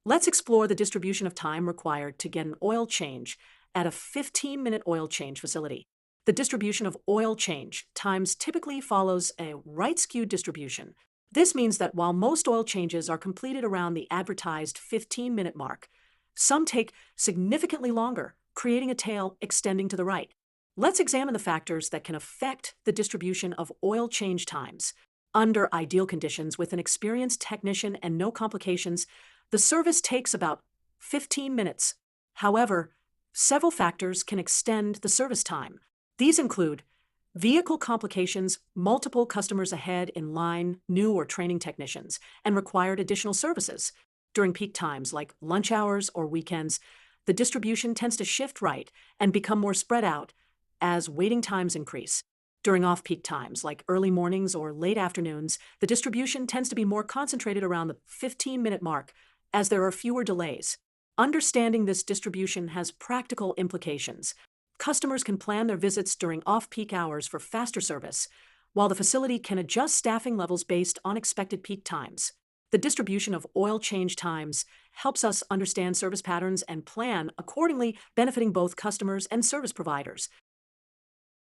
Let's explore the distribution of time required to get an oil change at a 15-minute oil change facility. The distribution of oil change times typically follows a right-skewed distribution. This means that while most oil changes are completed around the advertised 15-minute mark, some take significantly longer, creating a tail extending to the right. Let's examine the factors that can affect the distribution of oil change times. Under ideal conditions, with an experienced technician and no complications, the service takes about 15 minutes. However, several factors can extend the service time. These include vehicle complications, multiple customers ahead in line, new or training technicians, and required additional services. During peak times like lunch hours or weekends, the distribution tends to shift right and become more spread out as waiting times increase. During off-peak times like early mornings or late afternoons, the distribution tends to be more concentrated around the 15-minute mark as there are fewer delays. Understanding this distribution has practical implications. Customers can plan their visits during off-peak hours for faster service, while the facility can adjust staffing levels based on expected peak times. The distribution of oil change times helps us understand service patterns and plan accordingly, benefiting both customers and service providers.